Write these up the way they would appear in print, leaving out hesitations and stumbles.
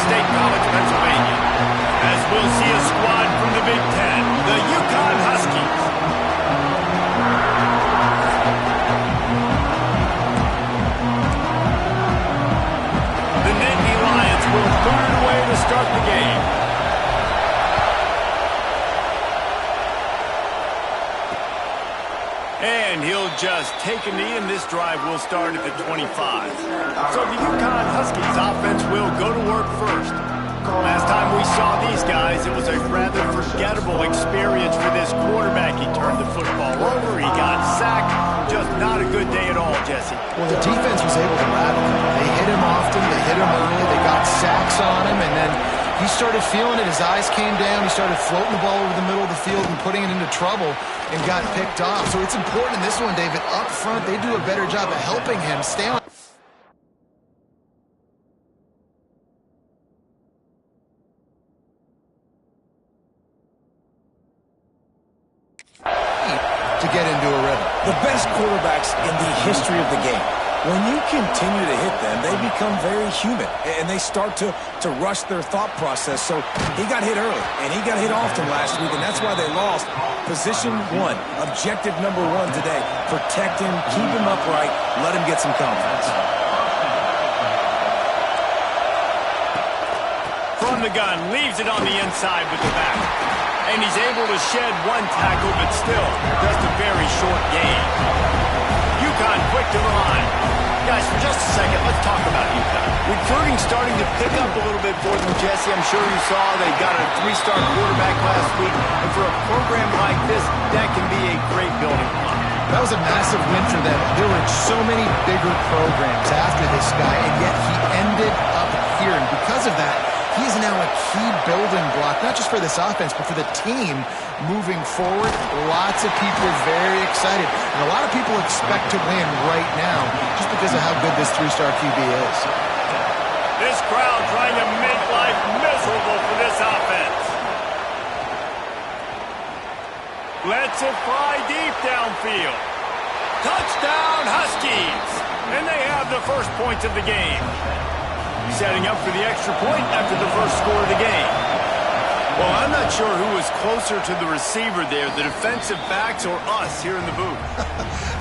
State College, Pennsylvania. As we'll see a squad from the Big Ten, the UConn Huskies. The Nittany Lions will fire away to start the game. And he'll just take a knee, and this drive will start at the 25. So the UConn Huskies offense will go to work first. Last time we saw these guys, it was a rather forgettable experience for this quarterback. He turned the football over, he got sacked. Just not a good day at all, Jesse. Well, the defense was able to rattle him. They hit him often, they hit him early, they got sacks on him, and then he started feeling it. His eyes came down. He started floating the ball over the middle of the field and putting it into trouble and got picked off. So it's important in this one, David. Up front, they do a better job of helping him stay on. To get into a rhythm. The best quarterbacks in the history of the game. When you continue to hit them, they become very human, and they start to rush their thought process. So he got hit early, and he got hit often last week, and that's why they lost. Position one, objective number one today. Protect him, keep him upright, let him get some confidence. From the gun, leaves it on the inside with the back. And he's able to shed one tackle, but still just a very short gain. UConn quick to the line. Guys, for just a second, let's talk about UConn. Recruiting starting to pick up a little bit for them, Jesse. I'm sure you saw they got a 3-star quarterback last week. And for a program like this, that can be a great building block. That was a massive win for them. There were so many bigger programs after this guy, and yet he ended up here. And because of that, he is now a key building block, not just for this offense, but for the team moving forward. Lots of people very excited. And a lot of people expect to win right now just because of how good this 3-star QB is. This crowd trying to make life miserable for this offense. Lets it fly deep downfield. Touchdown, Huskies! And they have the first points of the game. Setting up for the extra point after the first score of the game. Well, I'm not sure who was closer to the receiver there, the defensive backs or us here in the booth.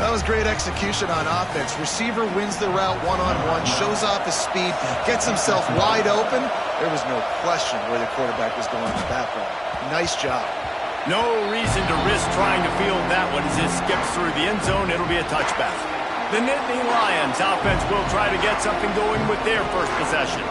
That was great execution on offense. Receiver wins the route one-on-one, shows off his speed, gets himself wide open. There was no question where the quarterback was going with that ball. Nice job. No reason to risk trying to field that one as it skips through the end zone. It'll be a touchback. The Nittany Lions offense will try to get something going with their first possession.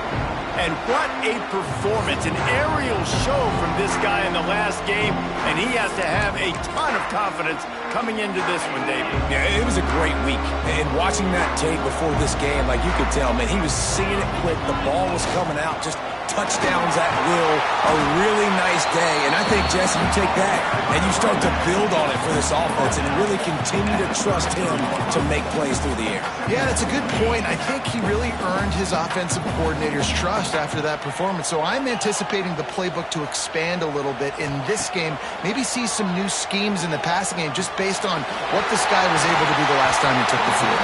And what a performance, an aerial show from this guy in the last game, and he has to have a ton of confidence coming into this one, David. Yeah, it was a great week. And watching that tape before this game, like you could tell, man, he was seeing it quick. The ball was coming out, just touchdowns at will. A really nice day. And I think, Jesse, you take that and you start to build on it for this offense and really continue to trust him to make plays through the air. Yeah, that's a good point. I think he really earned his offensive coordinator's trust after that performance. So I'm anticipating the playbook to expand a little bit in this game. Maybe see some new schemes in the passing game just based on what this guy was able to do the last time he took the field.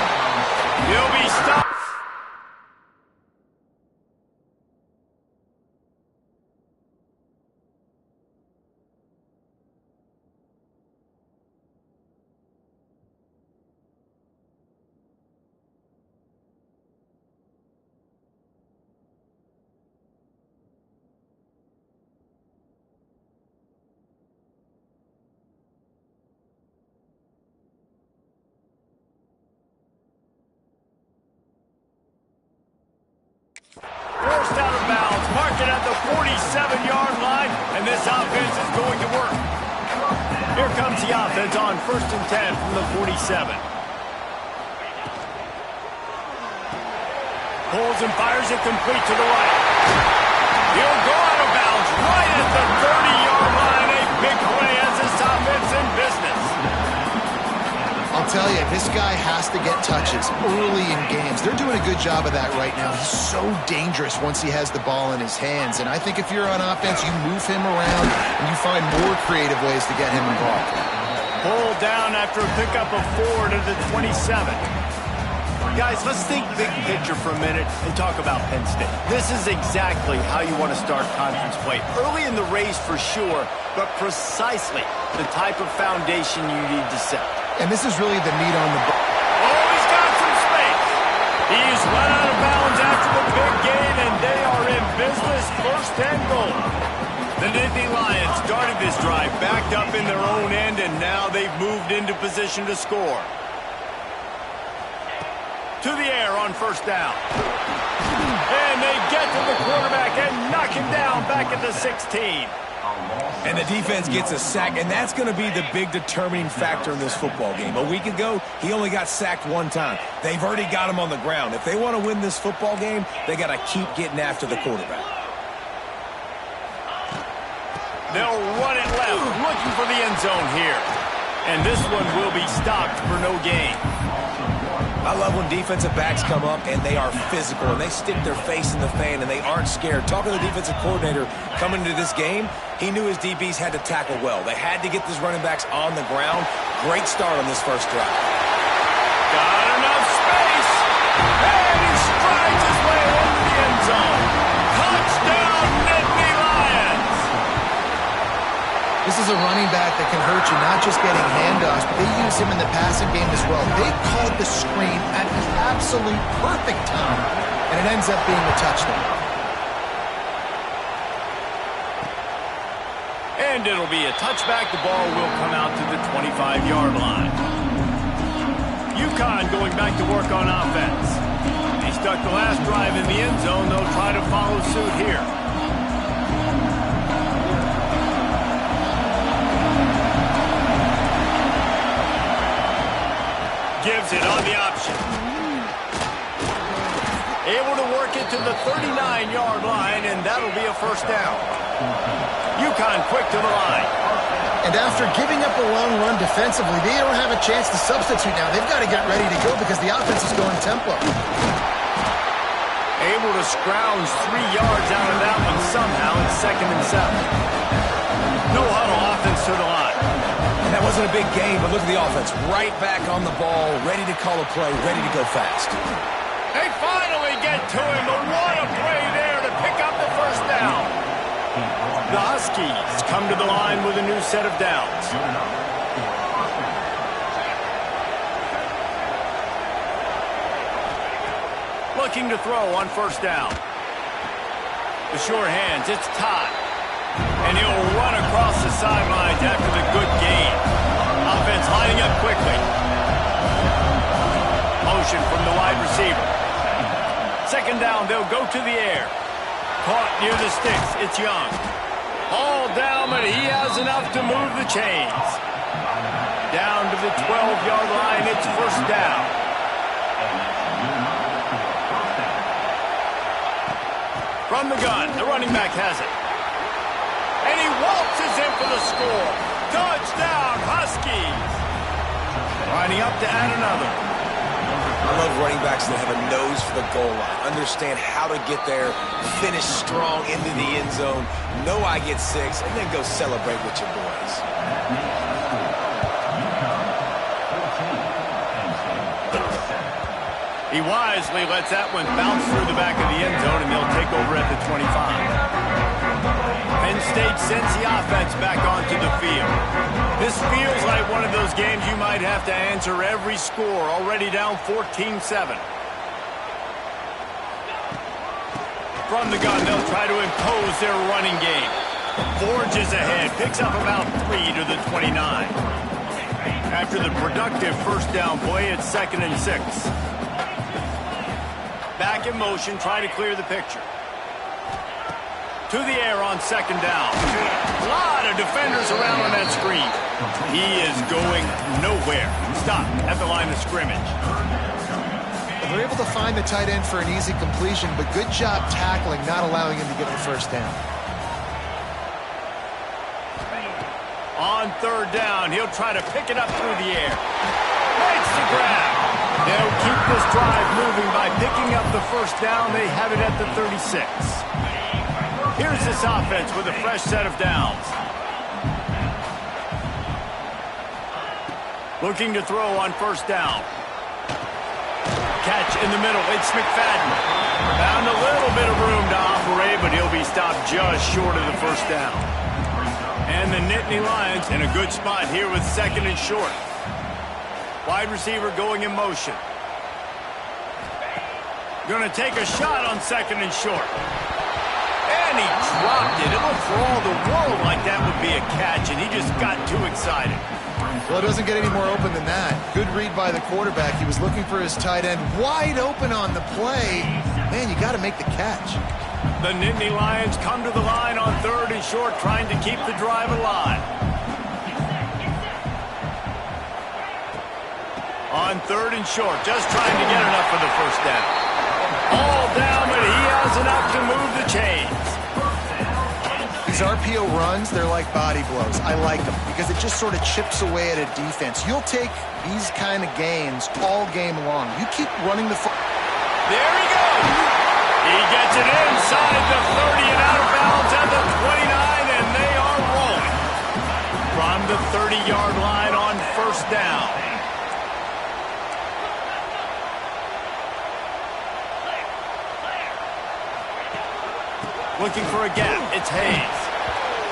He'll be stopped. Forced out of bounds, marked it at the 47-yard line, and this offense is going to work. Here comes the offense on 1st and 10 from the 47. Pulls and fires it complete to the right. He'll go out of bounds right at the 30-yard line. A big play as this offense in business. I'll tell you, this guy has to get touches early in games. They're doing a good job of that right now. He's so dangerous once he has the ball in his hands. And I think if you're on offense, you move him around and you find more creative ways to get him involved. Pulled down after a pickup of 4 to the 27. Guys, let's think big picture for a minute and talk about Penn State. This is exactly how you want to start conference play. Early in the race for sure, but precisely the type of foundation you need to set. And this is really the meat on the bone. Oh, he's got some space. He's run out of bounds after the big gain, and they are in business, first and goal. The Nittany Lions started this drive, backed up in their own end, and now they've moved into position to score. To the air on first down. And they get to the quarterback and knock him down back at the 16. And the defense gets a sack, and that's going to be the big determining factor in this football game. A week ago, he only got sacked one time. They've already got him on the ground. If they want to win this football game, they got to keep getting after the quarterback. They'll run it left, looking for the end zone here. And this one will be stopped for no gain. I love when defensive backs come up and they are physical and they stick their face in the fan and they aren't scared. Talking to the defensive coordinator coming into this game, he knew his DBs had to tackle well. They had to get these running backs on the ground. Great start on this first drive. Got enough space. And he strides his way into the end zone. Touchdown, Nittany Lions. This is a running back that can hurt you, not just getting handoffs, but they use him in the passing game as well. They called the screen at the absolute perfect time, and it ends up being a touchdown. And it'll be a touchback. The ball will come out to the 25-yard line. UConn going back to work on offense. They stuck the last drive in the end zone. They'll try to follow suit here. Gives it on the option. Able to work it to the 39-yard line, and that'll be a first down. UConn quick to the line. And after giving up a long run defensively, they don't have a chance to substitute now. They've got to get ready to go because the offense is going tempo. Able to scrounge 3 yards out of that one somehow. It's 2nd and 7. No huddle, offense to the line. And that wasn't a big game, but look at the offense. Right back on the ball, ready to call a play, ready to go fast. They finally get to him, but what a play there to pick up the first down. The Huskies come to the line with a new set of downs. Looking to throw on first down. The sure hands, it's Todd. And he'll run across the sidelines after the good gain. Offense lining up quickly. Motion from the wide receiver. 2nd down, they'll go to the air. Caught near the sticks, it's Young. All down, but he has enough to move the chains. Down to the 12-yard line, it's first down. From the gun, the running back has it. And he waltzes in for the score. Touchdown, Huskies. Lining up to add another. I love running backs that have a nose for the goal line. Understand how to get there, finish strong into the end zone, know I get 6, and then go celebrate with your boys. He wisely lets that one bounce through the back of the end zone, and they'll take over at the 25. Penn State sends the offense back onto the field. This feels like one of those games you might have to answer every score, already down 14-7. From the gun, they'll try to impose their running game. Forges ahead, picks up about 3 to the 29. After the productive first down play, it's 2nd and 6. Back in motion, trying to clear the picture. To the air on 2nd down. A lot of defenders around on that screen. He is going nowhere. Stopped at the line of scrimmage. They're able to find the tight end for an easy completion, but good job tackling, not allowing him to get the first down. On 3rd down, he'll try to pick it up through the air. Makes the grab. They'll keep this drive moving by picking up the first down. They have it at the 36. Here's this offense with a fresh set of downs. Looking to throw on first down. catch in the middle. It's McFadden. Found a little bit of room to operate, but he'll be stopped just short of the first down. And the Nittany Lions in a good spot here with 2nd and short. Wide receiver going in motion. Going to take a shot on 2nd and short. And he dropped it. It looked for all the world like that would be a catch, and he just got too excited. Well, it doesn't get any more open than that. Good read by the quarterback. He was looking for his tight end wide open on the play. Man, you got to make the catch. The Nittany Lions come to the line on 3rd and short, trying to keep the drive alive. On 3rd and short, just trying to get enough for the first down. All down, but he has enough to move the chains. These RPO runs, they're like body blows. I like them because it just sort of chips away at a defense. You'll take these kind of gains all game long. You keep running the football. There he goes. He gets it inside the 30 and out of bounds at the 29, and they are rolling. From the 30-yard line on 1st down. Looking for a gap. It's Hayes.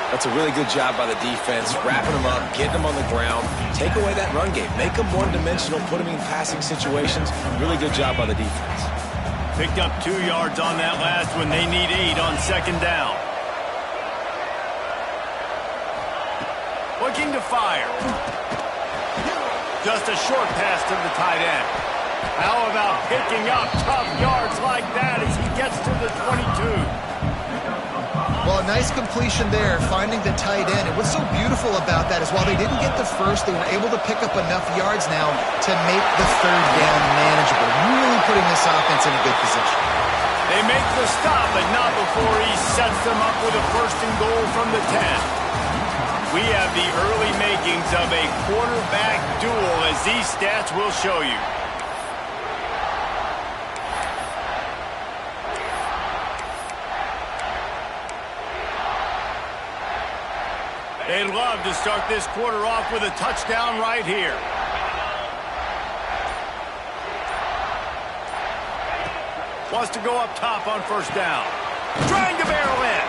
That's a really good job by the defense, wrapping them up, getting them on the ground. Take away that run game. Make them one-dimensional, put them in passing situations. Really good job by the defense. Picked up 2 yards on that last one. They need 8 on 2nd down. Looking to fire. Just a short pass to the tight end. How about picking up tough yards like that as he gets to the 22? Well, a nice completion there, finding the tight end. And what's so beautiful about that is while they didn't get the first, they were able to pick up enough yards now to make the 3rd down manageable. Really putting this offense in a good position. They make the stop, but not before he sets them up with a 1st and goal from the 10. We have the early makings of a quarterback duel, as these stats will show you. They'd love to start this quarter off with a touchdown right here. Wants to go up top on 1st down. Trying to barrel in.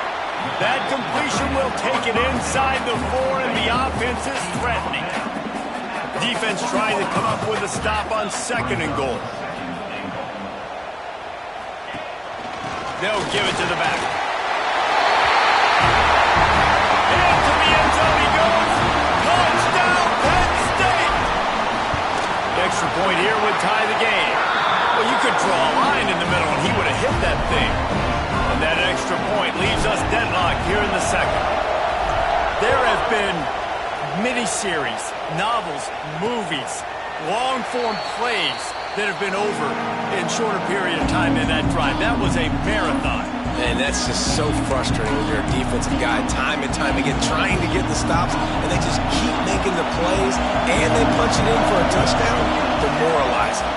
That completion will take it inside the 4, and the offense is threatening. Defense trying to come up with a stop on 2nd and goal. They'll give it to the back. Into the end zone he goes. Touchdown, Penn State! The extra point here would tie the game. Well, you could draw a line in the middle, and he would have hit that thing. And that extra point leaves us deadlocked here in the 2nd. There have been miniseries, novels, movies, long-form plays that have been over in shorter period of time than that drive. That was a marathon. And that's just so frustrating when you're a defensive guy time and time again trying to get the stops, and they just keep making the plays, and they punch it in for a touchdown. Demoralizing.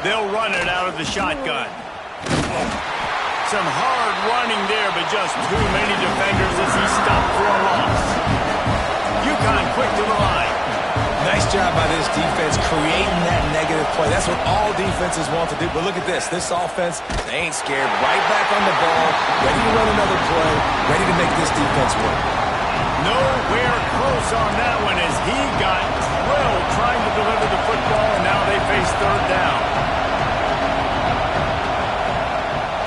They'll run it out of the shotgun. Some hard running there, but just too many defenders as he stopped for a loss. UConn quick to the line. Nice job by this defense creating that negative play. That's what all defenses want to do. But look at this. This offense, they ain't scared. Right back on the ball, ready to run another play, ready to make this defense work. Nowhere close on that one as he got drilled trying to deliver the football, and now they face 3rd down.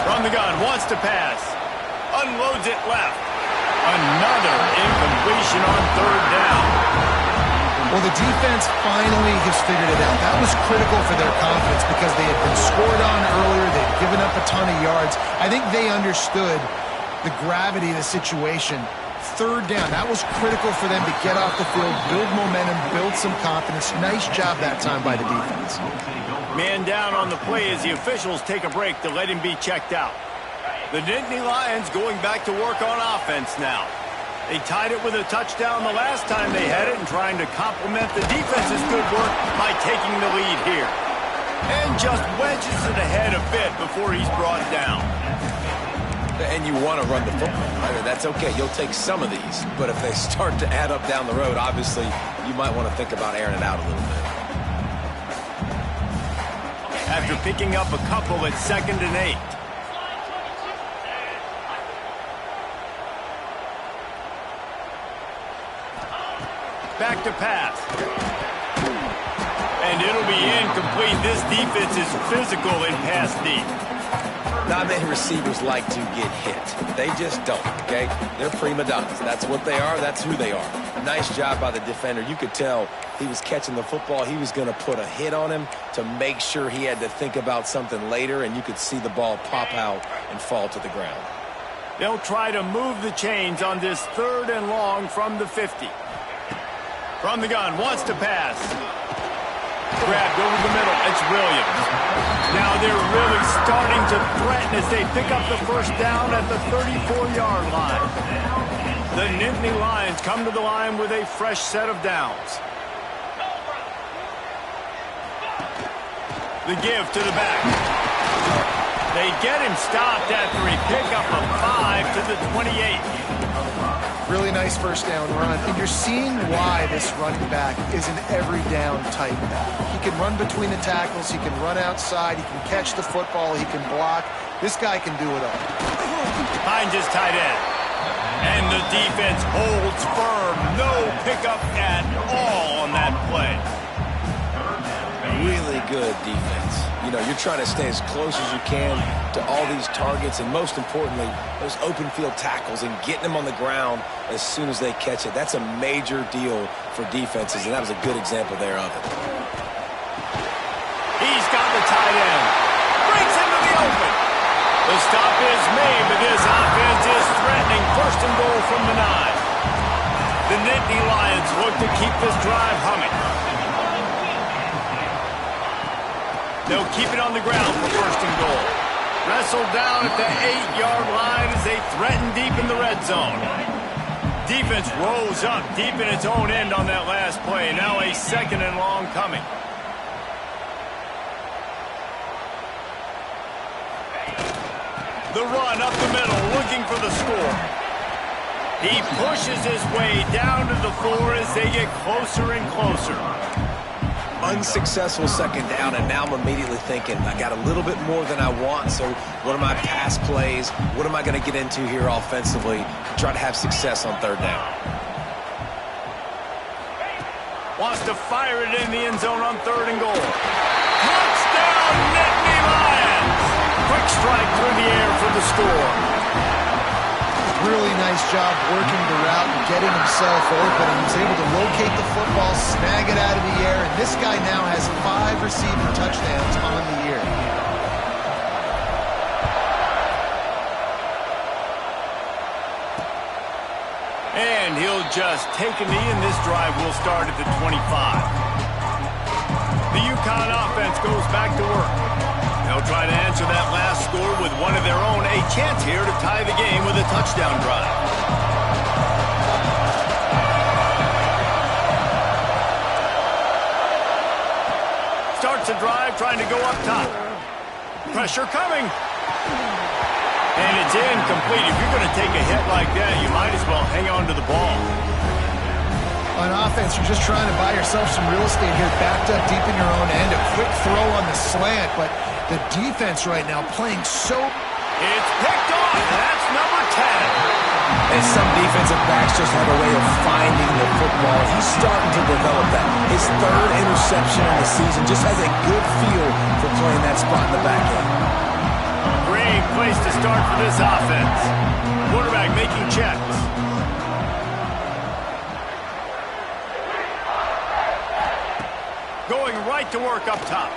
From the gun, wants to pass. Unloads it left. Another incompletion on 3rd down. Well, the defense finally has figured it out. That was critical for their confidence because they had been scored on earlier. They'd given up a ton of yards. I think they understood the gravity of the situation. 3rd down, that was critical for them to get off the field, build momentum, build some confidence. Nice job that time by the defense. Man down on the play as the officials take a break to let him be checked out. The Nittany Lions going back to work on offense now. They tied it with a touchdown the last time they had it and trying to complement the defense's good work by taking the lead here. And just wedges it ahead a bit before he's brought down. And you want to run the football. I mean, that's okay. You'll take some of these. But if they start to add up down the road, obviously, you might want to think about airing it out a little bit. after picking up a couple at 2nd and 8. Back to pass. And it'll be incomplete. This defense is physical in pass deep. Not many receivers like to get hit. They just don't, okay? They're prima donnas. That's what they are. That's who they are. Nice job by the defender. You could tell he was catching the football. He was going to put a hit on him to make sure he had to think about something later, and you could see the ball pop out and fall to the ground. They'll try to move the chains on this 3rd and long from the 50. From the gun, wants to pass. Grabbed over the middle. It's Williams. Now they're really starting to threaten as they pick up the first down at the 34-yard line. The Nittany Lions come to the line with a fresh set of downs. The give to the back. They get him stopped after he picked up a 5 to the 28. Really nice first down run, and you're seeing why this running back is an every down type back. He can run between the tackles, he can run outside, he can catch the football, he can block. This guy can do it all. Finds his tight end. And the defense holds firm. No pickup at all on that play. Really good defense. You know, you're trying to stay as close as you can to all these targets, and most importantly, those open field tackles and getting them on the ground as soon as they catch it. That's a major deal for defenses, and that was a good example there of it. He's got the tight end. Breaks into the open. The stop is made, but this offense is threatening 1st and goal from the 9. The Nittany Lions look to keep this drive humming. They'll keep it on the ground for 1st and goal. Wrestled down at the 8-yard line as they threaten deep in the red zone. Defense rose up deep in its own end on that last play. Now a 2nd and long coming. The run up the middle, looking for the score. He pushes his way down to the 4 as they get closer and closer. Unsuccessful 2nd down, and now I'm immediately thinking, I got a little bit more than I want, so what are my pass plays? What am I going to get into here offensively to try to have success on 3rd down? Wants to fire it in the end zone on 3rd and goal. Touchdown, Nittany Lions! Quick strike through the air for the score. Really nice job working the route and getting himself open. He was able to locate the football, snag it out of the air, and this guy now has 5 receiving touchdowns on the year. And he'll just take a knee, and this drive will start at the 25. The UConn offense goes back to work. They'll try to answer that last score with one of their own. A chance here to tie the game with a touchdown drive. Starts a drive trying to go up top. Pressure coming. And it's incomplete. If you're going to take a hit like that, you might as well hang on to the ball. On offense, you're just trying to buy yourself some real estate here, backed up deep in your own end. A quick throw on the slant, but the defense right now playing so... It's picked off. That's number 10. And some defensive backs just have a way of finding the football. He's starting to develop that. His 3rd interception in the season just has a good feel for playing that spot in the back end. Great place to start for this offense. Quarterback making checks. Going right to work up top.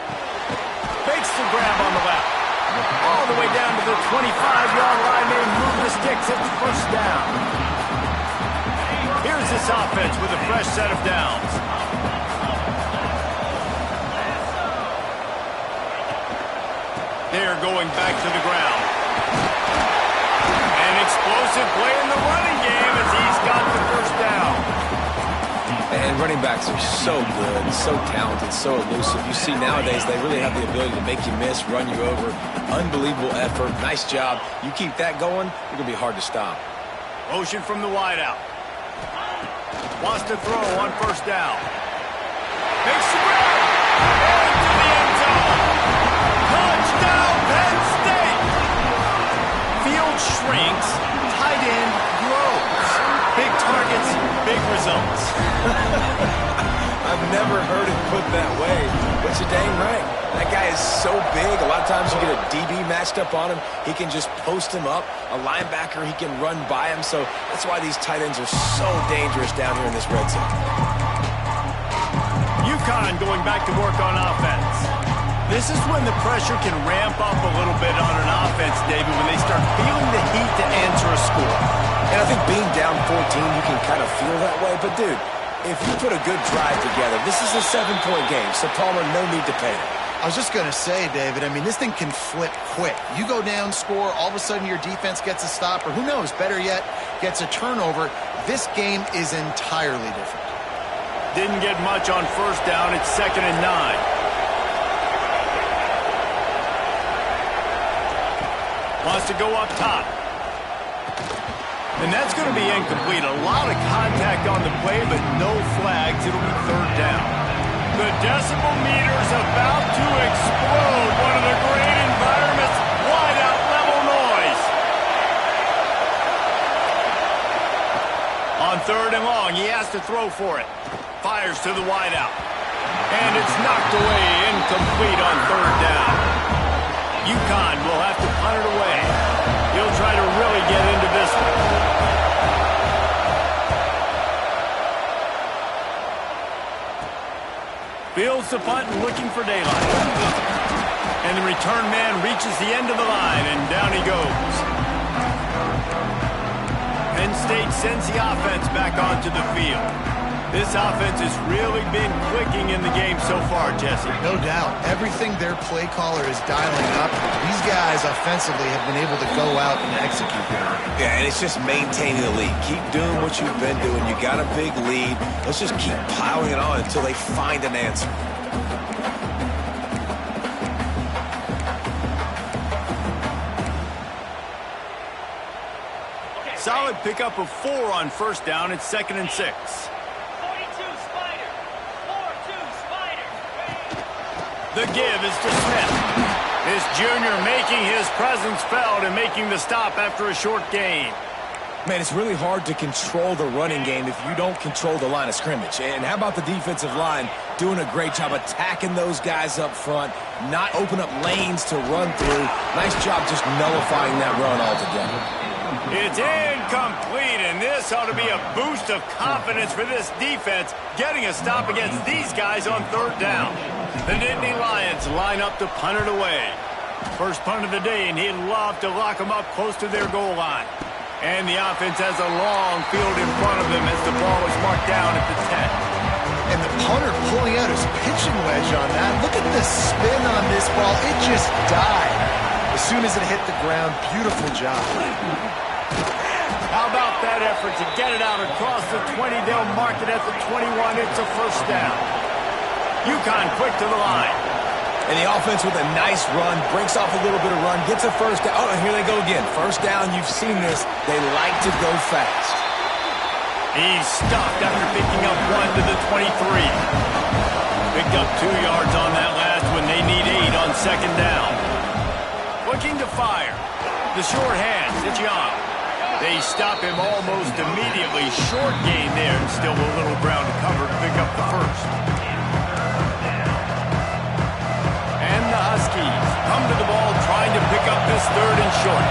Fakes the grab on the left. All the way down to the 25-yard line. They move the sticks at the 1st down. Here's this offense with a fresh set of downs. They're going back to the ground. An explosive play in the running game as he's got the 1st down. And running backs are so good, so talented, so elusive. You see nowadays they really have the ability to make you miss, run you over. Unbelievable effort. Nice job. You keep that going, it's going to be hard to stop. Motion from the wideout. Wants to throw on 1st down. Makes the grab. Into the end zone. I've never heard it put that way, but you're dang right. That guy is so big. A lot of times you get a DB matched up on him. He can just post him up. A linebacker, he can run by him. So that's why these tight ends are so dangerous down here in this red zone. UConn going back to work on offense. This is when the pressure can ramp up a little bit on an offense, David, when they start feeling the heat to answer a score. And I think being down 14, you can kind of feel that way. But, dude, if you put a good drive together, this is a 7-point game. So, Palmer, no need to panic. I was just going to say, David, I mean, this thing can flip quick. You go down, score, all of a sudden your defense gets a stop, or who knows, better yet, gets a turnover. This game is entirely different. Didn't get much on first down. It's 2nd and 9. Wants to go up top. And that's going to be incomplete. A lot of contact on the play, but no flags. It'll be 3rd down. The decibel meter's about to explode. One of the great environments. Wide out level noise. On 3rd and long, he has to throw for it. Fires to the wide out. And it's knocked away, incomplete on 3rd down. UConn will have to punt it away. He'll try to really get into this one. Fields the punt and looking for daylight. And the return man reaches the end of the line, and down he goes. Penn State sends the offense back onto the field. This offense has really been clicking in the game so far, Jesse. No doubt. Everything their play caller is dialing up, these guys offensively have been able to go out and execute there. Yeah, and it's just maintaining the lead. Keep doing what you've been doing. You got a big lead. Let's just keep piling it on until they find an answer. Solid pickup of 4 on first down. It's 2nd and 6. The give is to Smith. This junior making his presence felt and making the stop after a short gain. Man, it's really hard to control the running game if you don't control the line of scrimmage. And how about the defensive line doing a great job attacking those guys up front, not open up lanes to run through. Nice job just nullifying that run altogether. It's incomplete, and this ought to be a boost of confidence for this defense, getting a stop against these guys on 3rd down. The Nittany Lions line up to punt it away. First punt of the day, and he'd love to lock them up close to their goal line. And the offense has a long field in front of them as the ball is marked down at the 10. And the punter pulling out his pitching wedge on that. Look at the spin on this ball. It just died as soon as it hit the ground. Beautiful job. How about that effort to get it out across the 20? They'll mark it at the 21. It's a first down. UConn quick to the line. And the offense with a nice run, breaks off a little bit of run, gets a first down. Oh, and here they go again. First down, you've seen this. They like to go fast. He's stopped after picking up 1 to the 23. Picked up 2 yards on that last one. They need 8 on 2nd down. Looking to fire. The short hands, it's Young. They stop him almost immediately. Short gain there, and still a little ground to cover to pick up the first. And the Huskies come to the ball trying to pick up this 3rd and short.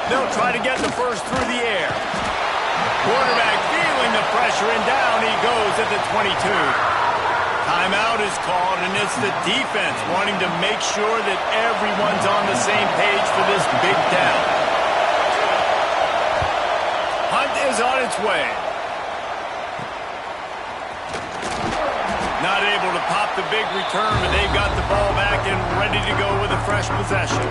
They'll try to get the first through the air. Quarterback feeling the pressure, and down he goes at the 22. Timeout is called, and it's the defense wanting to make sure that everyone's on the same page for this big down. Hunt is on its way. Not able to pop the big return, but they've got the ball back and ready to go with a fresh possession.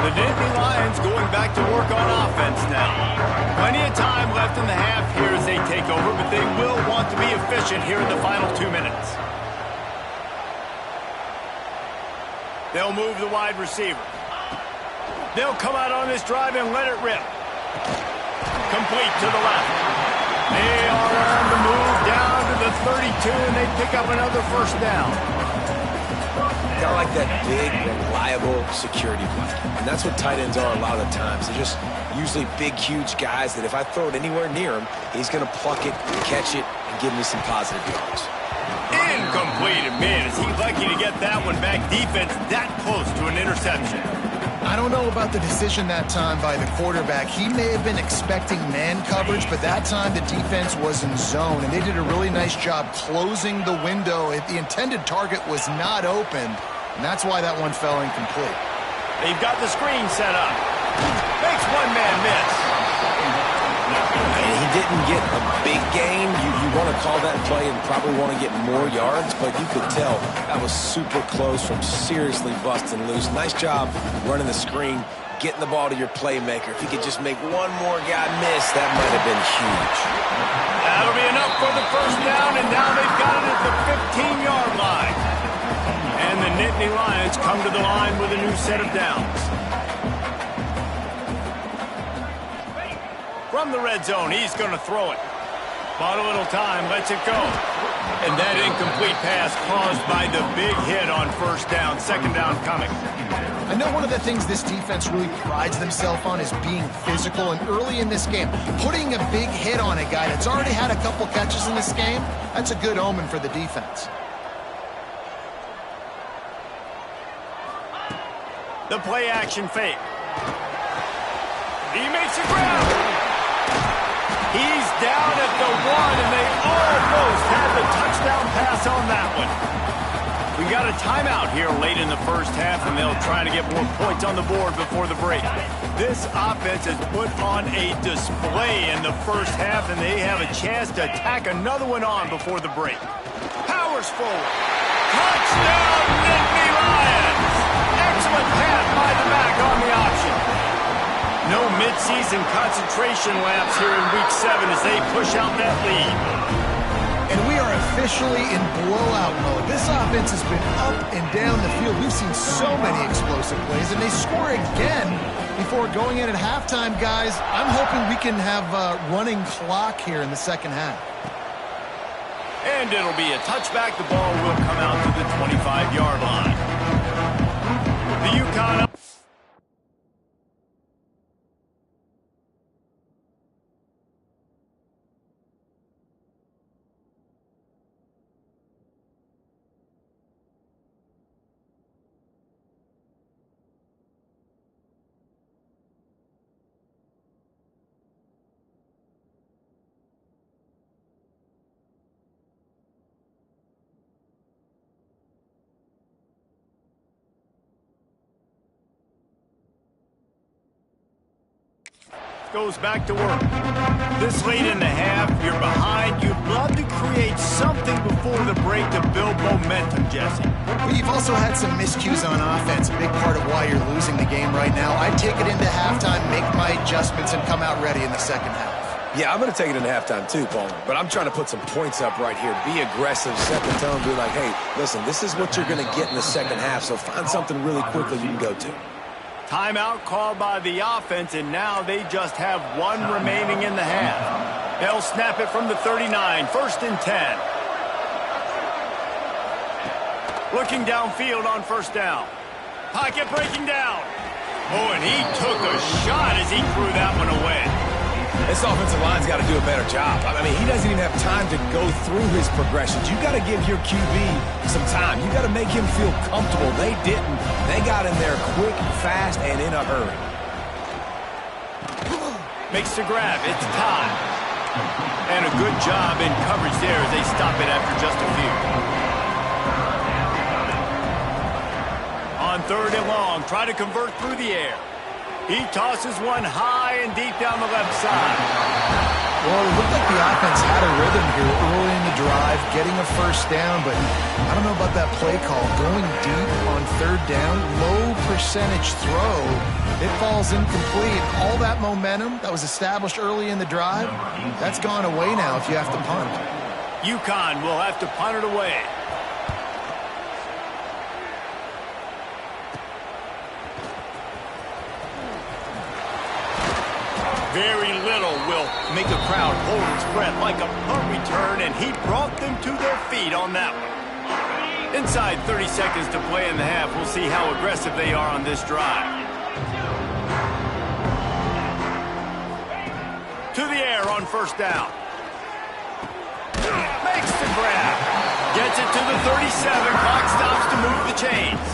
The Nittany Lions going back to work on offense now. Plenty of time left in the half here as they take over, but they will want to be efficient here in the final 2 minutes. They'll move the wide receiver. They'll come out on this drive and let it rip. Complete to the left. They are on the move down to the 32, and they pick up another first down. Got like that big, reliable security blanket. And that's what tight ends are a lot of the times. They're just usually big, huge guys that if I throw it anywhere near him, he's going to pluck it, catch it, and give me some positive yards. Incomplete. Man, is he lucky to get that one back. Defense that close to an interception. I don't know about the decision that time by the quarterback. He may have been expecting man coverage, but that time the defense was in zone, and they did a really nice job closing the window. The intended target was not open, and that's why that one fell incomplete. They've got the screen set up. Makes one man miss. And he didn't get a big gain. You want to call that play and probably want to get more yards, but you could tell that was super close from seriously busting loose. Nice job running the screen, getting the ball to your playmaker. If he could just make one more guy miss, that might have been huge. That'll be enough for the first down, and now they've got it at the 15-yard line. And the Nittany Lions come to the line with a new set of downs. From the red zone, he's going to throw it. Bought a little time, lets it go. And that incomplete pass caused by the big hit on first down. Second down coming. I know one of the things this defense really prides themselves on is being physical, and early in this game, putting a big hit on a guy that's already had a couple catches in this game, that's a good omen for the defense. The play action fake. He makes a grab. He's down at the 1, and they almost had the touchdown pass on that one. We got a timeout here late in the first half, and they'll try to get more points on the board before the break. This offense has put on a display in the first half, and they have a chance to tack another one on before the break. Powers forward. Touchdown, Nittany Lions! Excellent pass by the back on the option. No midseason concentration laps here in Week 7 as they push out that lead. And we are officially in blowout mode. This offense has been up and down the field. We've seen so many explosive plays, and they score again before going in at halftime, guys. I'm hoping we can have a running clock here in the second half. And it'll be a touchback. The ball will come out to the 25-yard line. The UConn... goes back to work. This late in the half, you're behind. You'd love to create something before the break to build momentum, Jesse. We've also had some miscues on offense, a big part of why you're losing the game right now. I'd take it into halftime, make my adjustments, and come out ready in the second half. Yeah, I'm going to take it into halftime too, Paul. But I'm trying to put some points up right here. Be aggressive, set the tone, be like, hey, listen, this is what you're going to get in the second half, so find something really quickly you can go to. Timeout called by the offense, and now they just have one remaining in the half. They'll snap it from the 39, first and 10. Looking downfield on first down. Pocket breaking down. Oh, and he took a shot as he threw that one away. This offensive line's got to do a better job. I mean, he doesn't even have time to go through his progressions. You got to give your QB some time. You got to make him feel comfortable. They didn't. They got in there quick, fast, and in a hurry. Makes the grab. It's time. And a good job in coverage there as they stop it after just a few. On third and long, try to convert through the air. He tosses one high and deep down the left side. Well, it looked like the offense had a rhythm here early in the drive, getting a first down, but I don't know about that play call. Going deep on third down, low percentage throw, it falls incomplete. All that momentum that was established early in the drive, that's gone away now if you have to punt. UConn will have to punt it away. Very little will make a crowd hold its breath like a punt return, and he brought them to their feet on that one. Inside 30 seconds to play in the half. We'll see how aggressive they are on this drive. To the air on first down. Makes the grab. Gets it to the 37. Clock stops to move the chains.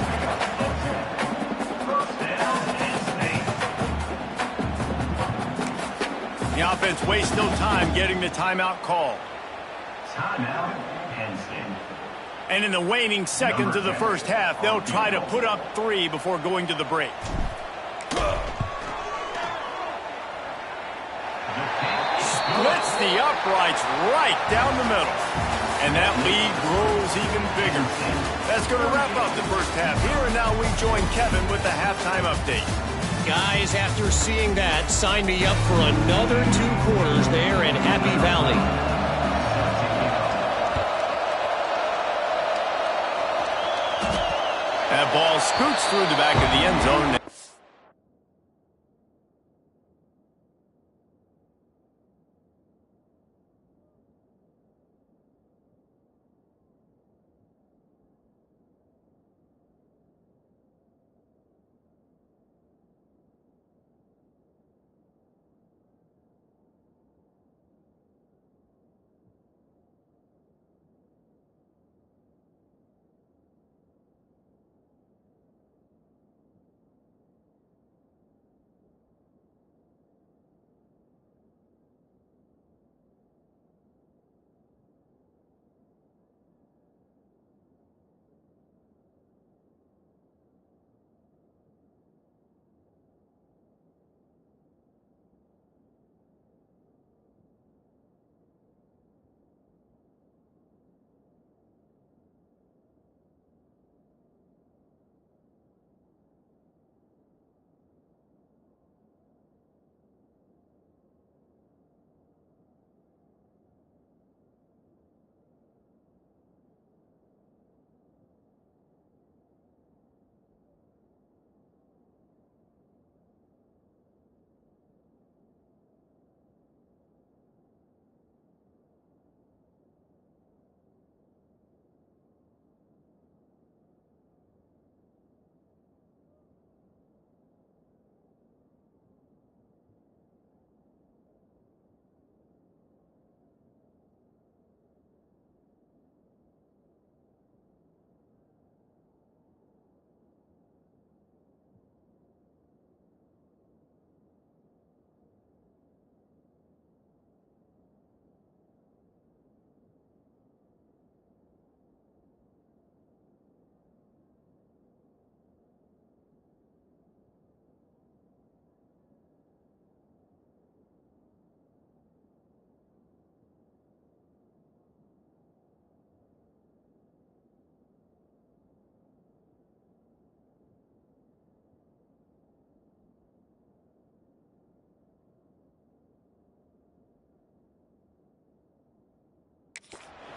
The offense wastes no time getting the timeout call. Timeout, Penn State. And in the waning seconds of the first half, they'll try to put up 3 before going to the break. Splits the uprights right down the middle. And that lead grows even bigger. That's going to wrap up the first half here, and now we join Kevin with the halftime update. Guys, after seeing that, sign me up for another 2 quarters there in Happy Valley. That ball scoots through the back of the end zone.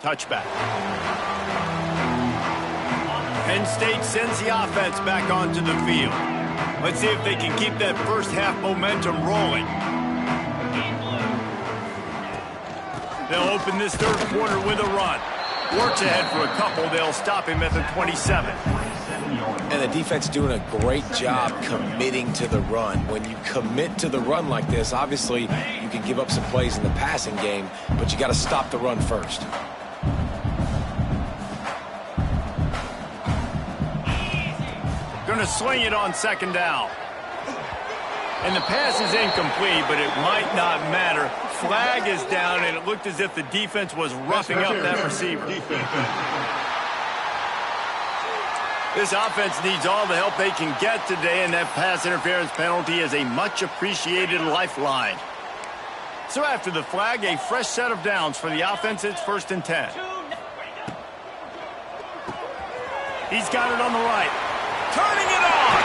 Touchback. Penn State sends the offense back onto the field. Let's see if they can keep that first half momentum rolling. They'll open this third quarter with a run. Works ahead for a couple. They'll stop him at the 27. And the defense doing a great job committing to the run. When you commit to the run like this, obviously you can give up some plays in the passing game, but you got to stop the run first. Going to swing it on second down. And the pass is incomplete, but it might not matter. Flag is down, and it looked as if the defense was roughing up that receiver. This offense needs all the help they can get today, and that pass interference penalty is a much-appreciated lifeline. So after the flag, a fresh set of downs for the offense. It's 1st and 10. He's got it on the right. Turning it on.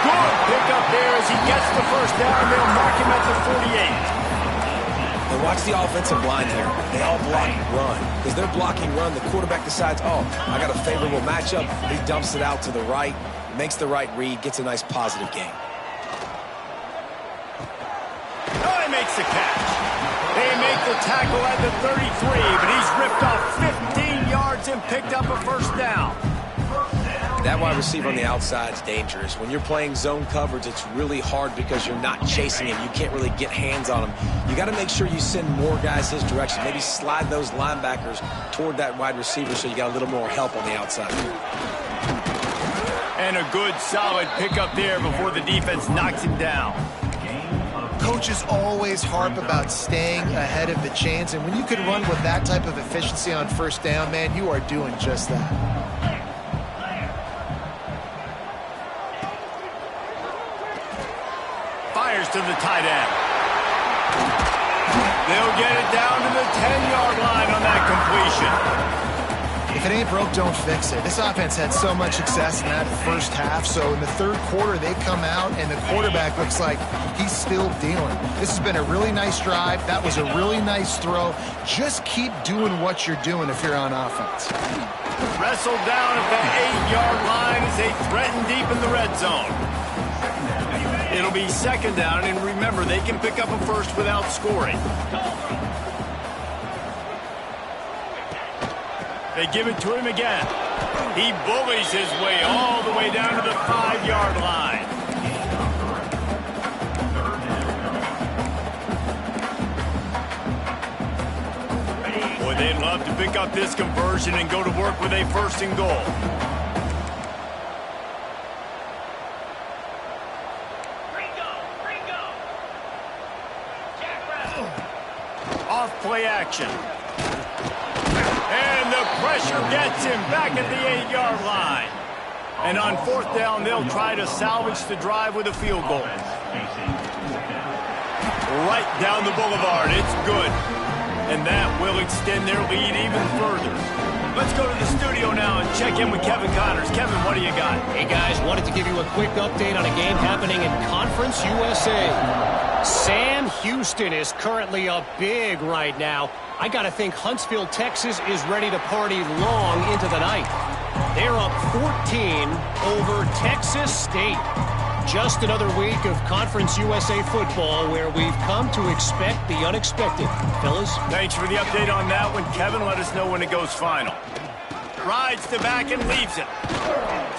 Good pickup there as he gets the first down. They'll mark him at the 48. And watch the offensive line here. They all block run. Because they're blocking run, the quarterback decides, oh, I got a favorable matchup. He dumps it out to the right, makes the right read, gets a nice positive gain. Oh, he makes the catch. They make the tackle at the 33, but he's ripped off 15 yards yards and picked up a first down. That wide receiver on the outside is dangerous. When you're playing zone coverage, it's really hard because you're not chasing him. You can't really get hands on him. You got to make sure you send more guys his direction. Maybe slide those linebackers toward that wide receiver so you got a little more help on the outside. And a good, solid pickup there before the defense knocks him down. Coaches always harp about staying ahead of the chains, and when you can run with that type of efficiency on first down, man, you are doing just that. Fires to the tight end. They'll get it down to the 10-yard line on that completion. If it ain't broke, don't fix it. This offense had so much success in that first half, so in the third quarter, they come out, and the quarterback looks like he's still dealing. This has been a really nice drive. That was a really nice throw. Just keep doing what you're doing if you're on offense. Wrestled down at the 8-yard line as they threaten deep in the red zone. It'll be second down, and remember, they can pick up a first without scoring. They give it to him again. He bullies his way all the way down to the 5-yard line. Boy, they'd love to pick up this conversion and go to work with a first and goal. Off play action. And the pressure gets him back at the 8-yard line. And on fourth down, they'll try to salvage the drive with a field goal. Right down the boulevard. It's good. And that will extend their lead even further. Let's go to the studio now and check in with Kevin Connors. Kevin, what do you got? Hey, guys, wanted to give you a quick update on a game happening in Conference USA. Sam Houston is currently up big right now. I got to think Huntsville, Texas is ready to party long into the night. They're up 14 over Texas State. Just another week of Conference USA football where we've come to expect the unexpected. Fellas? Thanks for the update on that one, Kevin. Let us know when it goes final. Rides to back and leaves it.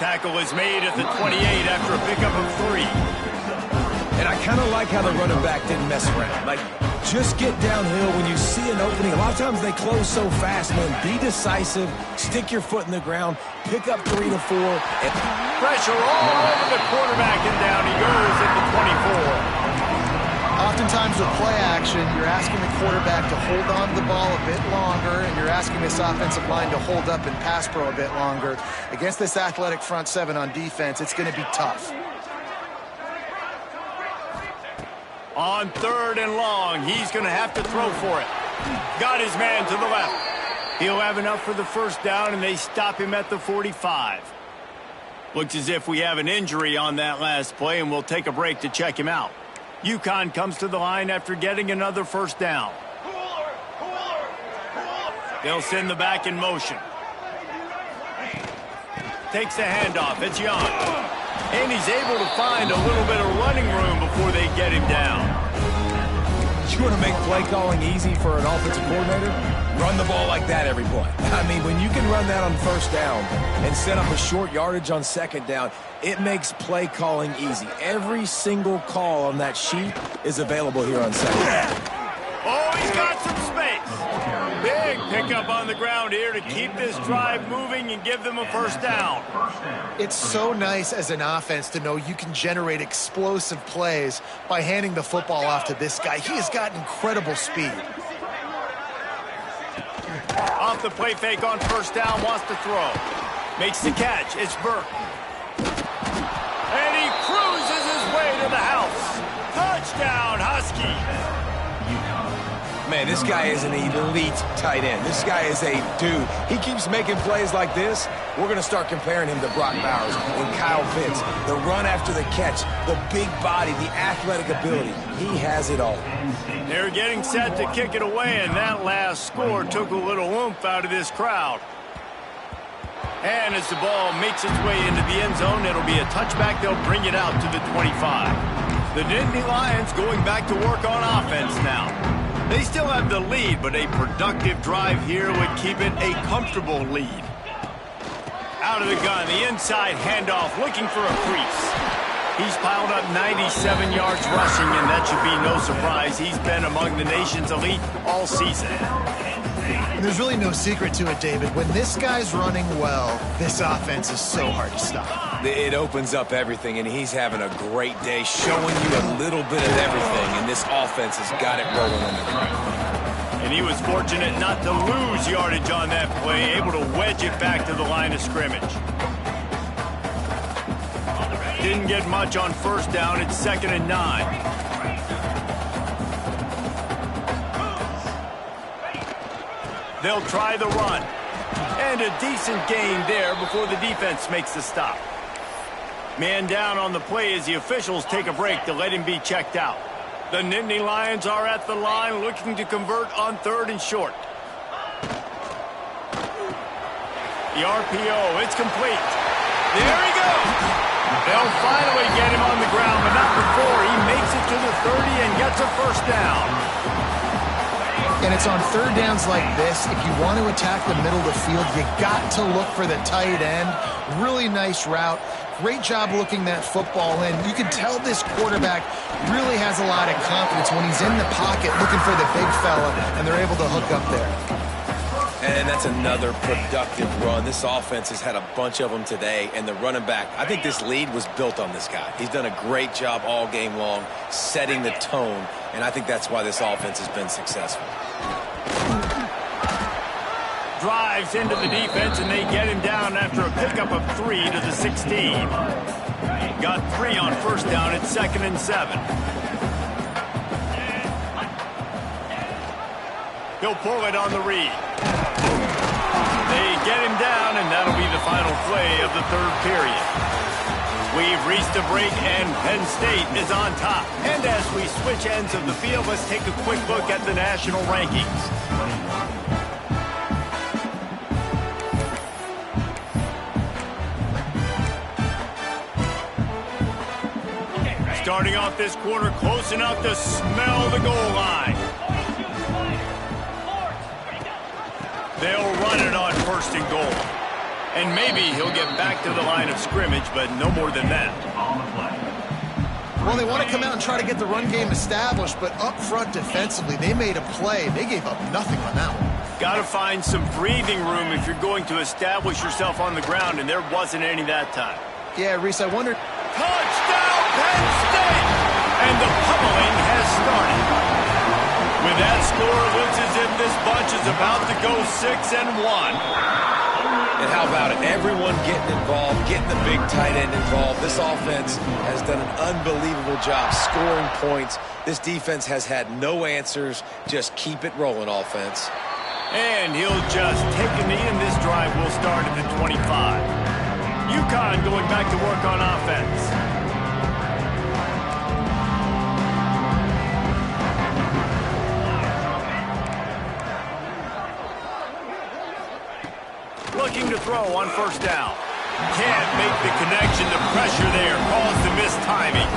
Tackle is made at the 28 after a pickup of 3. And I kind of like how the running back didn't mess around. Like, just get downhill when you see an opening. A lot of times they close so fast, man. Be decisive, stick your foot in the ground, pick up 3 to 4. And pressure all over the quarterback, and down he goes at the 24. Oftentimes with play action, you're asking the quarterback to hold on to the ball a bit longer, and you're asking this offensive line to hold up in pass pro a bit longer. Against this athletic front seven on defense, it's going to be tough. On third and long, he's going to have to throw for it. Got his man to the left. He'll have enough for the first down, and they stop him at the 45. Looks as if we have an injury on that last play, and we'll take a break to check him out. UConn comes to the line after getting another first down. They'll send the back in motion. Takes the handoff. It's Young. And he's able to find a little bit of running room before they get him down. You want to make play calling easy for an offensive coordinator? Run the ball like that every play. I mean, when you can run that on first down and set up a short yardage on second down, it makes play calling easy. Every single call on that sheet is available here on second down. Oh, he's got some space. Big pickup on the ground here to keep this drive moving and give them a first down. It's so nice as an offense to know you can generate explosive plays by handing the football off to this guy. He has got incredible speed. Off the play fake on first down, wants to throw. Makes the catch. It's Burke. And he cruises his way to the house. Touchdown, Husky. Man, this guy is an elite tight end. This guy is a dude. He keeps making plays like this. We're going to start comparing him to Brock Bowers and Kyle Pitts. The run after the catch, the big body, the athletic ability. He has it all. They're getting set to kick it away, and that last score took a little oomph out of this crowd. And as the ball makes its way into the end zone, it'll be a touchback. They'll bring it out to the 25. The Nittany Lions going back to work on offense now. They still have the lead, but a productive drive here would keep it a comfortable lead. Out of the gun, the inside handoff, looking for a crease. He's piled up 97 yards rushing, and that should be no surprise. He's been among the nation's elite all season. And there's really no secret to it, David. When this guy's running well, this offense is so hard to stop. It opens up everything, and he's having a great day, showing you a little bit of everything, and this offense has got it rolling on the ground. And he was fortunate not to lose yardage on that play, able to wedge it back to the line of scrimmage. Didn't get much on first down. It's 2nd and 9. They'll try the run. And a decent gain there before the defense makes the stop. Man down on the play as the officials take a break to let him be checked out. The Nittany Lions are at the line looking to convert on 3rd and short. The RPO, it's complete. There he goes. They'll finally get him on the ground, but not before he makes it to the 30 and gets a first down. And it's on 3rd downs like this, if you want to attack the middle of the field, you got to look for the tight end. Really nice route. Great job looking that football in. You can tell this quarterback really has a lot of confidence when he's in the pocket looking for the big fella, and they're able to hook up there. And that's another productive run. This offense has had a bunch of them today, and the running back, I think this lead was built on this guy. He's done a great job all game long setting the tone, and I think that's why this offense has been successful. Drives into the defense, and they get him down after a pickup of 3 to the 16. Got 3 on first down. It's 2nd and 7. He'll pull it on the read. They get him down, and that'll be the final play of the 3rd period. We've reached a break, and Penn State is on top. And as we switch ends of the field, let's take a quick look at the national rankings. Starting off this quarter, close enough to smell the goal line. They'll run it on 1st and goal. And maybe he'll get back to the line of scrimmage, but no more than that. Well, they want to come out and try to get the run game established, but up front defensively, they made a play. They gave up nothing on that one. Got to find some breathing room if you're going to establish yourself on the ground, and there wasn't any that time. Yeah, Reese, I wonder... Touchdown, Penn State! And the pummeling has started. With that score, it looks as if this bunch is about to go 6-1. And how about it? Everyone getting involved, getting the big tight end involved. This offense has done an unbelievable job scoring points. This defense has had no answers. Just keep it rolling, offense. And he'll just take a knee, and this drive will start at the 25. UConn going back to work on offense. Looking to throw on first down. Can't make the connection. The pressure there caused the mistiming.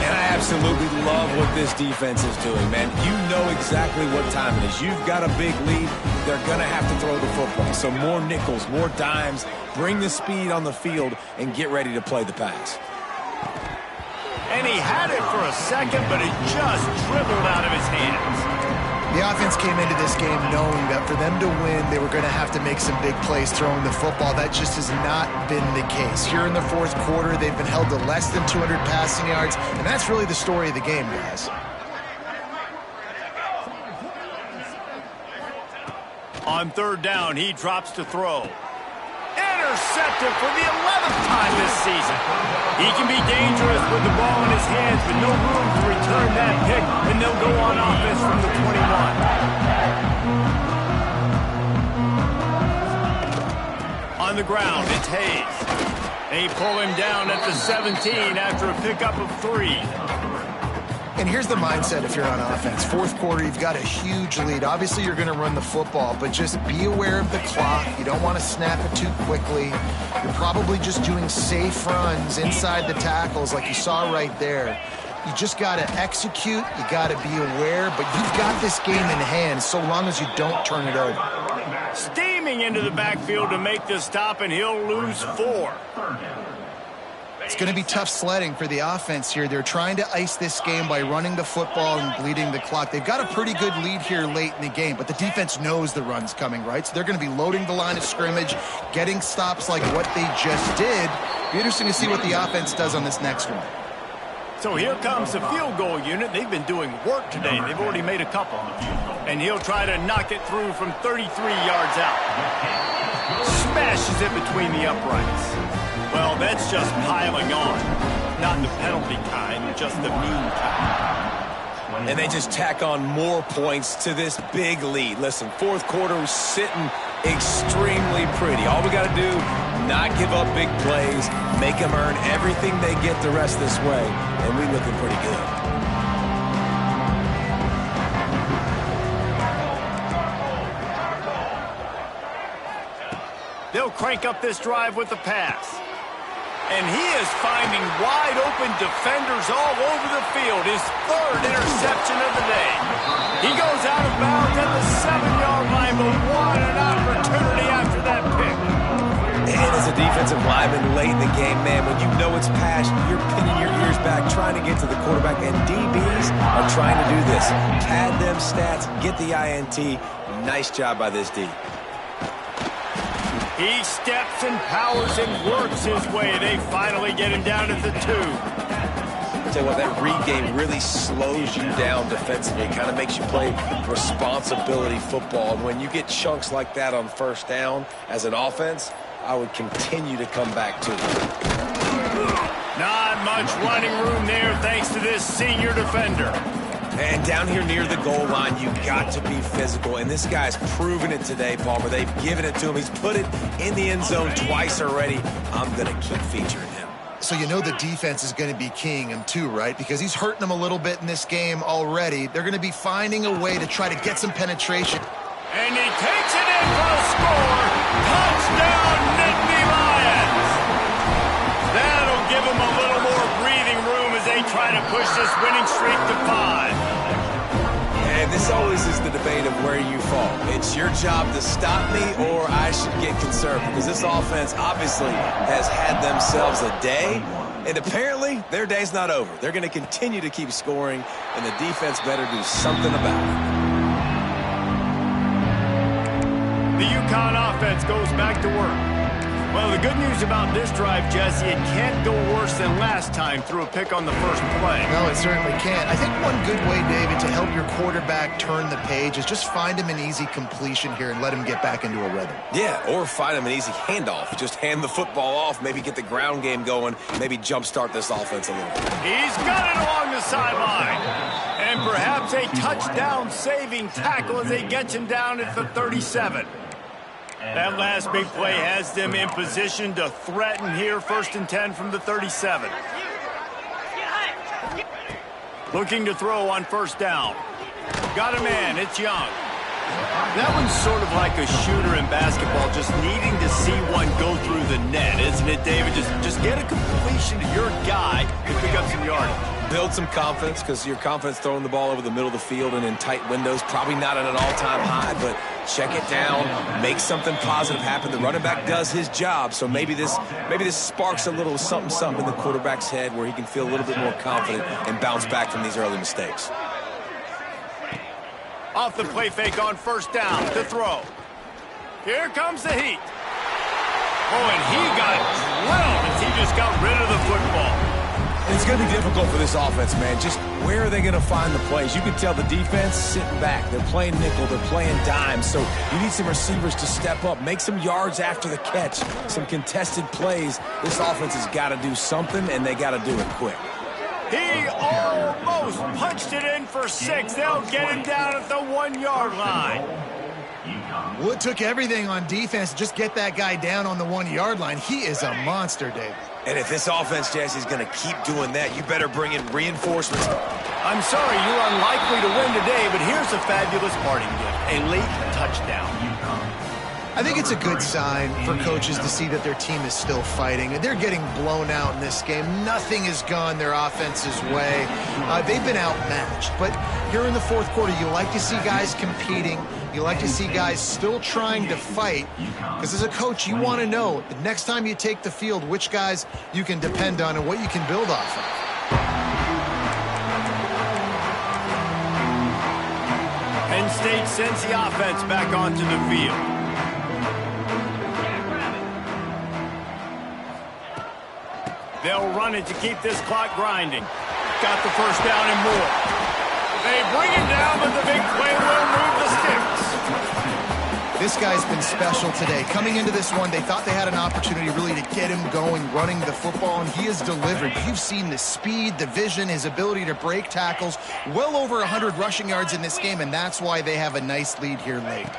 And I absolutely love what this defense is doing, man. You know exactly what time it is. You've got a big lead. They're going to have to throw the football. So more nickels, more dimes. Bring the speed on the field and get ready to play the pass. And he had it for a second, but it just dribbled out of his hands. The offense came into this game knowing that for them to win, they were going to have to make some big plays throwing the football. That just has not been the case. Here in the 4th quarter, they've been held to less than 200 passing yards, and that's really the story of the game, guys. On 3rd down, he drops to throw. Intercepted for the 11th time this season. He can be dangerous with the ball in his hands, but no room to return that pick, and they'll go on offense from the 21. On the ground, it's Hayes. They pull him down at the 17 after a pickup of 3. And here's the mindset if you're on offense. 4th quarter, you've got a huge lead. Obviously, you're going to run the football, but just be aware of the clock. You don't want to snap it too quickly. You're probably just doing safe runs inside the tackles like you saw right there. You just got to execute. You got to be aware. But you've got this game in hand so long as you don't turn it over. Steaming into the backfield to make the stop, and he'll lose 4. It's going to be tough sledding for the offense here. They're trying to ice this game by running the football and bleeding the clock. They've got a pretty good lead here late in the game, but the defense knows the run's coming, right? So they're going to be loading the line of scrimmage, getting stops like what they just did. Be interesting to see what the offense does on this next one. So here comes the field goal unit. They've been doing work today. They've already made a couple. And he'll try to knock it through from 33 yards out. Smashes it between the uprights. Well, that's just piling on. Not the penalty kind, just the mean kind. And they just tack on more points to this big lead. Listen, fourth quarter is sitting extremely pretty. All we got to do, not give up big plays, make them earn everything they get the rest this way, and we're looking pretty good. They'll crank up this drive with the pass. And he is finding wide-open defenders all over the field. His 3rd interception of the day. He goes out of bounds at the 7-yard line, but what an opportunity after that pick. And as a defensive lineman late in the game, man, when you know it's past, you're pinning your ears back, trying to get to the quarterback, and DBs are trying to do this. Pad them stats, get the INT. Nice job by this D. He steps and powers and works his way. They finally get him down at the 2. Tell you what, that read game really slows you down defensively. Kind of makes you play responsibility football. And when you get chunks like that on first down as an offense, I would continue to come back to it. Not much running room there thanks to this senior defender. And down here near the goal line, you got to be physical. And this guy's proven it today, Palmer. They've given it to him. He's put it in the end zone twice already. I'm going to keep featuring him. So you know the defense is going to be keying him too, right? Because he's hurting them a little bit in this game already. They're going to be finding a way to try to get some penetration. And he takes it in for a score. Touchdown, Nittany Lions. That'll give him a little more breathing room as they try to push this winning streak to 5. And this always is the debate of where you fall. It's your job to stop me or I should get conservative, because this offense obviously has had themselves a day, and apparently their day's not over. They're going to continue to keep scoring, and the defense better do something about it. The UConn offense goes back to work. Well, the good news about this drive, Jesse, it can't go worse than last time through a pick on the first play. No, it certainly can't. I think one good way, David, to help your quarterback turn the page is just find him an easy completion here and let him get back into a rhythm. Yeah, or find him an easy handoff. Just hand the football off, maybe get the ground game going, maybe jumpstart this offense a little bit. He's got it along the sideline. And perhaps a touchdown-saving tackle as they get him down at the 37. That last big play has them in position to threaten here, 1st and 10 from the 37. Looking to throw on 1st down. Got a man, it's Young. That one's sort of like a shooter in basketball, just needing to see one go through the net, isn't it, David? Just get a completion to your guy to pick up some yardage. Build some confidence, because your confidence throwing the ball over the middle of the field and in tight windows, probably not at an all-time high, but check it down, make something positive happen. The running back does his job, so maybe this sparks a little something in the quarterback's head where he can feel a little bit more confident and bounce back from these early mistakes. Off the play fake on 1st down to throw. Here comes the heat. Oh, and he got drilled as he just got rid of the football. It's going to be difficult for this offense, man. Just where are they going to find the plays? You can tell the defense sitting back. They're playing nickel. They're playing dime. So you need some receivers to step up, make some yards after the catch, some contested plays. This offense has got to do something, and they got to do it quick. He almost punched it in for 6. They'll get him down at the 1-yard line. Wood took everything on defense to just get that guy down on the 1-yard line. He is a monster, Dave. And if this offense, Jesse, is going to keep doing that, you better bring in reinforcements. I'm sorry, you're unlikely to win today, but here's a fabulous parting gift. A late touchdown. I think it's a good sign for coaches to see that their team is still fighting. They're getting blown out in this game. Nothing has gone their offense's way. They've been outmatched. But here in the fourth quarter, you like to see guys competing. You like to see guys still trying to fight. Because as a coach, you want to know the next time you take the field, which guys you can depend on and what you can build off of. Penn State sends the offense back onto the field. They'll run it to keep this clock grinding. Got the first down and more. They bring him down, but the big play will move the sticks. This guy's been special today. Coming into this one, they thought they had an opportunity really to get him going, running the football, and he has delivered. You've seen the speed, the vision, his ability to break tackles. Well over 100 rushing yards in this game, and that's why they have a nice lead here late.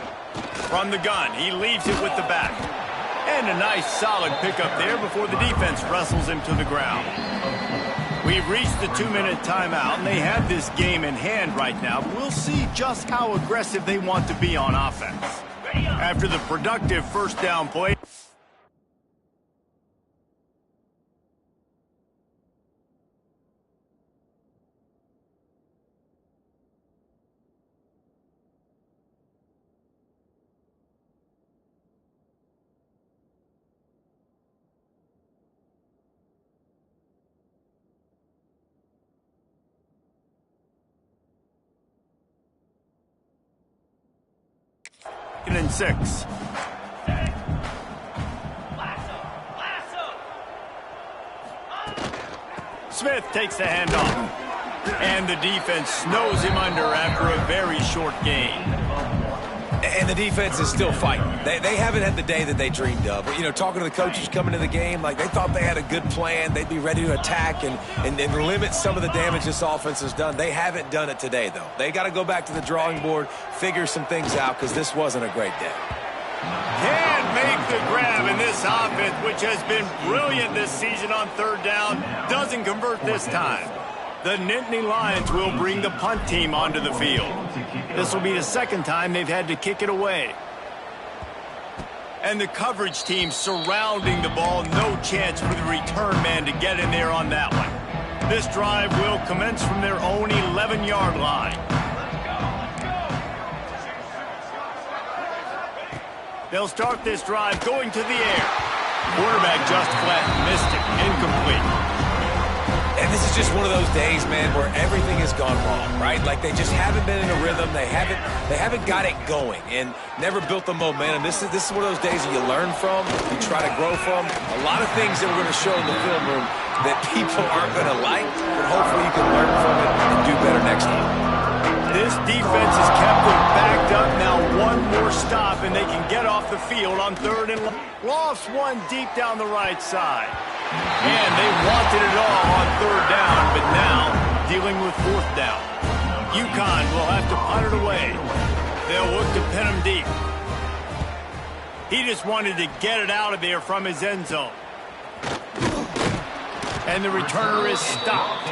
From the gun, he leaves it with the back. And a nice solid pickup there before the defense wrestles him to the ground. We've reached the 2-minute timeout, and they have this game in hand right now. We'll see just how aggressive they want to be on offense. After the productive first down play. And 6. Smith takes the handoff. And the defense snows him under after a very short gain. And the defense is still fighting. They haven't had the day that they dreamed of. You know, talking to the coaches coming to the game, like they thought they had a good plan. They'd be ready to attack and limit some of the damage this offense has done. They haven't done it today, though. They got to go back to the drawing board, figure some things out, because this wasn't a great day. Can't make the grab in this offense, which has been brilliant this season on third down. Doesn't convert this time. The Nittany Lions will bring the punt team onto the field. This will be the second time they've had to kick it away. And the coverage team surrounding the ball. No chance for the return man to get in there on that one. This drive will commence from their own 11-yard line. They'll start this drive going to the air. Quarterback just flat missed it. Incomplete. And this is just one of those days, man, where everything has gone wrong, right? Like they just haven't been in a rhythm. They haven't got it going and never built the momentum. This is one of those days that you learn from, you try to grow from. A lot of things that we're going to show in the film room that people aren't going to like, but hopefully you can learn from it and do better next time. This defense has kept them backed up. Now one more stop, and they can get off the field on third and long. Lost one deep down the right side. And they wanted it all on third down, but now dealing with fourth down. UConn will have to punt it away. They'll look to pin him deep. He just wanted to get it out of there from his end zone. And the returner is stopped.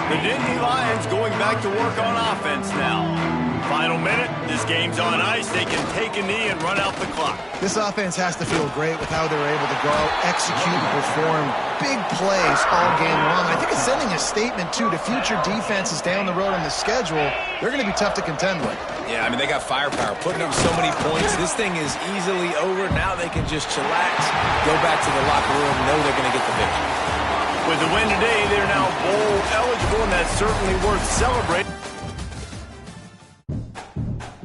The Nittany Lions going back to work on offense now. Final minute, this game's on ice. They can take a knee and run out the clock. This offense has to feel great with how they're able to go out, execute, and perform big plays all game long. I think it's sending a statement, too, to future defenses down the road on the schedule. They're going to be tough to contend with. Yeah, I mean, they got firepower, putting up so many points. This thing is easily over. Now they can just chillax, go back to the locker room, know they're going to get the victory. With the win today, they're now bowl eligible, and that's certainly worth celebrating.